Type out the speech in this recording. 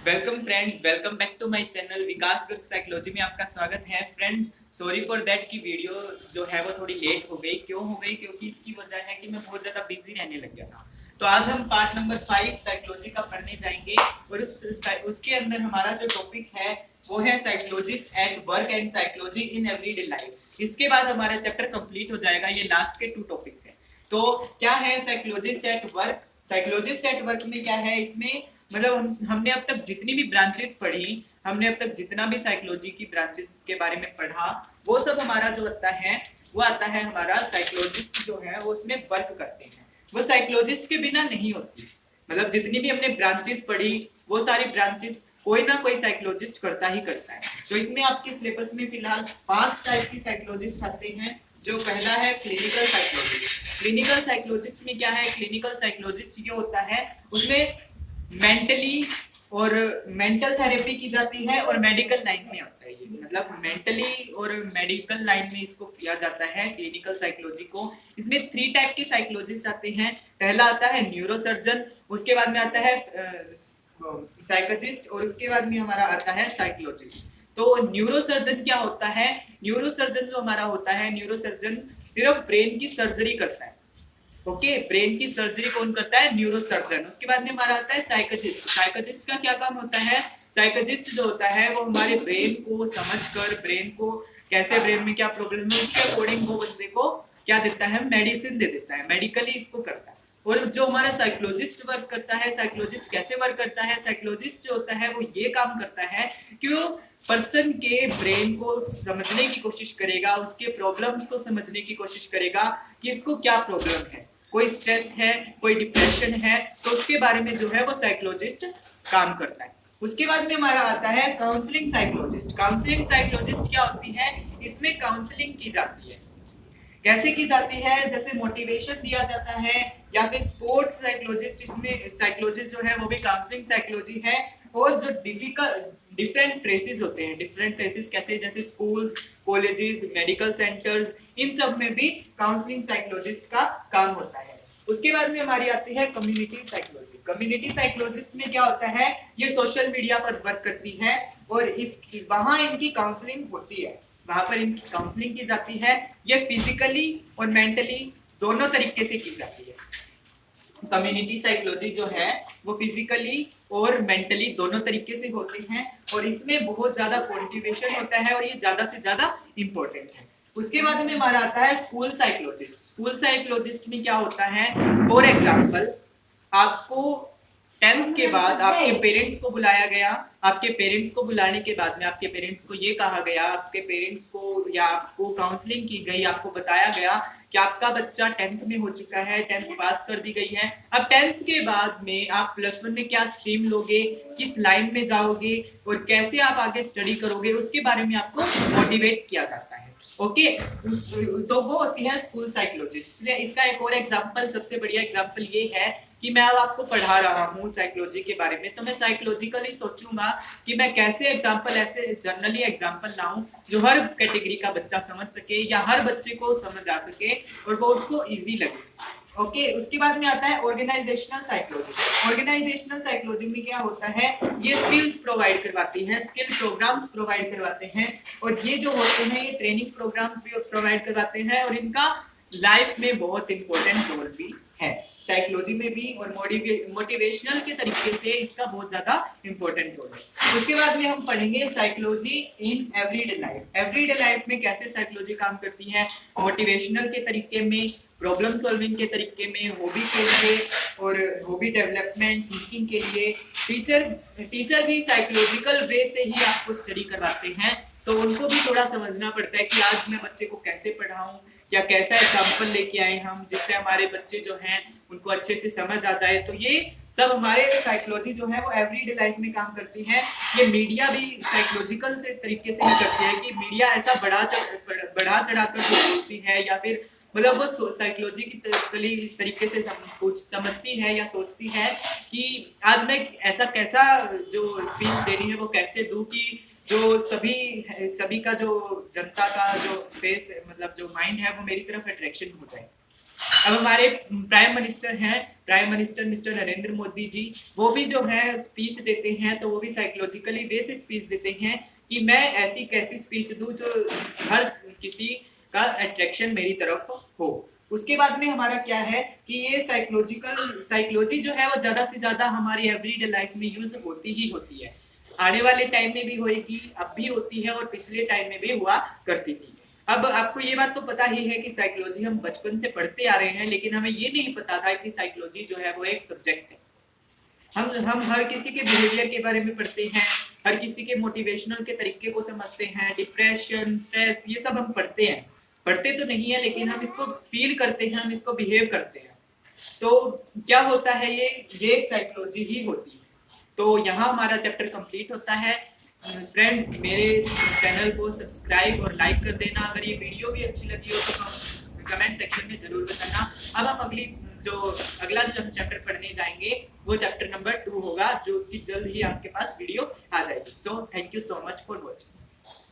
Welcome friends, welcome back to my channel Vikas Garg psychology में आपका स्वागत है। फ्रेंड्स, सॉरी फॉर दैट कि वीडियो जो है वो थोड़ी लेट हो गई। क्यों हो गई? क्योंकि इसकी वजह है कि मैं बहुत ज़्यादा बिजी रहने लग गया था। तो आज हम पार्ट नंबर 5 साइकोलॉजी का पढ़ने जाएंगे और उसके अंदर हमारा जो टॉपिक है वो है psychologist at work and psychology in everyday life. इसके बाद हमारा चैप्टर कंप्लीट हो जाएगा। ये लास्ट के 2 टॉपिक्स हैं। तो क्या है psychologist at work? Psychologist at work में क्या है? इसमें मतलब हमने अब तक जितनी भी ब्रांचेस पढ़ी, हमने अब तक जितना भी साइकोलॉजी की ब्रांचेस के बारे में पढ़ा, वो सब हमारा जो आता है वो आता है हमारा साइकोलॉजिस्ट जो है वो उसमें वर्क करते हैं। वो साइकोलॉजिस्ट के बिना नहीं होती। मतलब जितनी भी हमने ब्रांचेस पढ़ी वो सारी ब्रांचेस कोई ना कोई साइकोलॉजिस्ट करता ही करता है। तो इसमें आपके सिलेबस में फिलहाल 5 टाइप की साइकोलॉजिस्ट आते हैं। जो पहला है क्लिनिकल साइकोलॉजिस्ट। क्लिनिकल साइकोलॉजिस्ट में क्या है? क्लिनिकल साइकोलॉजिस्ट ये होता है उसमें मेंटली और मेंटल थेरेपी की जाती है और मेडिकल लाइन में आता है। ये मतलब मेंटली और मेडिकल लाइन में इसको किया जाता है क्लिनिकल साइकोलॉजी को। इसमें 3 टाइप के साइकोलॉजिस्ट आते हैं। पहला आता है न्यूरोसर्जन, उसके बाद में आता है साइकोलॉजिस्ट और उसके बाद में हमारा आता है साइकोलॉजिस्ट। तो न्यूरोसर्जन क्या होता है? न्यूरोसर्जन जो हमारा होता है, न्यूरोसर्जन सिर्फ ब्रेन की सर्जरी करता है। ओके, ब्रेन की सर्जरी कौन करता है? न्यूरोसर्जन। उसके बाद में हमारा आता है साइकोलॉजिस्ट। साइकोलॉजिस्ट का क्या काम होता है? साइकोलॉजिस्ट जो होता है वो हमारे ब्रेन को समझकर, ब्रेन को कैसे, ब्रेन में क्या प्रॉब्लम है उसके अकॉर्डिंग वो बंदे को क्या देता है? मेडिसिन दे देता है, मेडिकली इसको करता है। और जो हमारा साइकोलॉजिस्ट वर्क करता है, साइकोलॉजिस्ट कैसे वर्क करता है? साइकोलॉजिस्ट जो होता है वो ये काम करता है कि वो पर्सन के ब्रेन को समझने की कोशिश करेगा, उसके प्रॉब्लम्स को समझने की कोशिश करेगा कि इसको क्या प्रॉब्लम है। कोई स्ट्रेस है, कोई डिप्रेशन है, तो उसके बारे में जो है वो साइकोलॉजिस्ट काम करता है। उसके बाद में हमारा आता है काउंसलिंग साइकोलॉजिस्ट। काउंसलिंग साइकोलॉजिस्ट क्या होती है? इसमें काउंसलिंग की जाती है। कैसे की जाती है? जैसे मोटिवेशन दिया जाता है, या फिर स्पोर्ट्स साइकोलॉजिस्ट, इसमें साइकोलॉजिस्ट जो है वो भी काउंसलिंग साइकोलॉजी है। और जो डिफरेंट प्लेसेस होते हैं, डिफरेंट प्लेसेस कैसे? जैसे स्कूल्स, कॉलेजेस, मेडिकल सेंटर्स, इन सब में भी काउंसलिंग साइकोलॉजिस्ट का काम होता है। उसके बाद में हमारी आती है कम्युनिटी साइकोलॉजी। कम्युनिटी साइकोलॉजिस्ट में क्या होता है? ये सोशल मीडिया पर वर्क करती है और वहां इनकी काउंसलिंग होती है, वहां पर इनकी काउंसलिंग की जाती है। ये फिजिकली और मेंटली दोनों तरीके से की जाती है। कम्युनिटी साइकोलॉजी जो है वो फिजिकली और मेंटली दोनों तरीके से होती हैं और इसमें बहुत ज्यादा मोटिवेशन होता है और ये ज्यादा से ज्यादा इंपॉर्टेंट है। उसके बाद में हमारा आता है स्कूल साइकोलॉजिस्ट। स्कूल साइकोलॉजिस्ट में क्या होता है? फॉर एग्जांपल, आपको 10th के बाद आपके पेरेंट्स को बुलाया गया। आपके पेरेंट्स को बुलाने के बाद में आपके पेरेंट्स को ये कहा गया, आपके पेरेंट्स को या आपको काउंसलिंग की गई, आपको बताया गया कि आपका बच्चा 10th में हो चुका है, 10th पास कर दी गई है। अब 10th के बाद में आप +1 में क्या स्ट्रीम लोगे, किस लाइन में जाओगे और कैसे आप आगे स्टडी करोगे, उसके बारे में आपको मोटिवेट किया जाता है। ओके, तो वो होती है स्कूल साइकोलॉजिस्ट। इसका एक और एग्जांपल, सबसे बढ़िया एग्जांपल ये है कि मैं अब आपको पढ़ा रहा हूँ साइकोलॉजी के बारे में, तो मैं साइकोलॉजिकली सोचूंगा कि मैं कैसे एग्जांपल, ऐसे जनरली एग्जांपल लाऊं जो हर कैटेगरी का बच्चा समझ सके या हर बच्चे को समझ आ सके और वो उसको इजी लगे। ओके, उसके बाद में आता है ऑर्गेनाइजेशनल साइकोलॉजी। ऑर्गेनाइजेशनल साइकोलॉजी में क्या होता है? ये स्किल्स प्रोवाइड करवाती है, स्किल प्रोग्राम्स प्रोवाइड करवाते हैं और ये जो होते हैं ये ट्रेनिंग प्रोग्राम्स भी प्रोवाइड करवाते हैं और इनका लाइफ में बहुत इंपॉर्टेंट रोल भी है। साइकोलॉजी में भी और मोटिवेशनल के तरीके से इसका बहुत ज्यादा इंपॉर्टेंट रोल है। उसके बाद में हम पढ़ेंगे psychology in everyday life. Everyday life में कैसे साइकोलॉजी काम करती है? मोटिवेशनल के तरीके में, प्रॉब्लम सॉल्विंग के तरीके में, हॉबी के लिए और हॉबी डेवलपमेंट, थिंकिंग के लिए। टीचर भी साइकोलॉजिकल वे से ही आपको स्टडी करवाते हैं, तो उनको भी थोड़ा समझना पड़ता है कि आज मैं बच्चे को कैसे पढ़ाऊं या कैसा एग्जाम्पल लेके आए हम जिससे हमारे बच्चे जो हैं उनको अच्छे से समझ आ जाए। तो ये सब हमारे साइकोलॉजी जो है वो एवरीडे लाइफ में काम करती है। ये मीडिया भी साइकोलॉजिकल से तरीके से ही करती है कि मीडिया ऐसा बढ़ा चढ़ाकर जो बोलती है या फिर मतलब वो साइकोलॉजी की तरीके से कुछ समझती है या सोचती है कि आज मैं ऐसा कैसा जो फील देनी है वो कैसे दूं कि जो सभी का जो जनता का जो फेस मतलब जो माइंड है वो मेरी तरफ अट्रैक्शन हो जाए। अब हमारे प्राइम मिनिस्टर हैं, prime minister mister Narendra Modi ji, वो भी जो है स्पीच देते हैं तो वो भी साइकोलॉजिकली बेसिस स्पीच देते हैं कि मैं ऐसी कैसी स्पीच दूं जो हर किसी का अट्रैक्शन मेरी तरफ हो। उसके बाद में हमारा क्या है कि ये साइकोलॉजी जो है वो ज्यादा से ज्यादा हमारी एवरीडे लाइफ में यूज होती ही होती है, आने वाले टाइम में भी होएगी, अब भी होती है और पिछले टाइम में भी हुआ करती थी। अब आपको ये बात तो पता ही है कि साइकोलॉजी हम बचपन से पढ़ते आ रहे हैं, लेकिन हमें ये नहीं पता था कि साइकोलॉजी जो है वो एक सब्जेक्ट है। हम हर किसी के बिहेवियर के बारे में पढ़ते हैं, हर किसी के मोटिवेशनल के तरीके को समझते हैं, डिप्रेशन, स्ट्रेस, ये सब हम पढ़ते हैं, पढ़ते तो नहीं है लेकिन हम इसको फील करते हैं, हम इसको बिहेव करते हैं। तो क्या होता है, ये एक साइकोलॉजी ही होती है। तो यहाँ हमारा चैप्टर कंप्लीट होता है। फ्रेंड्स, मेरे चैनल को सब्सक्राइब और लाइक कर देना। अगर ये वीडियो भी अच्छी लगी हो तो कमेंट सेक्शन में जरूर बताना। अब हम अगला जो हम चैप्टर पढ़ने जाएंगे वो चैप्टर नंबर 2 होगा, जो उसकी जल्द ही आपके पास वीडियो आ जाएगी। So thank you so much for watching.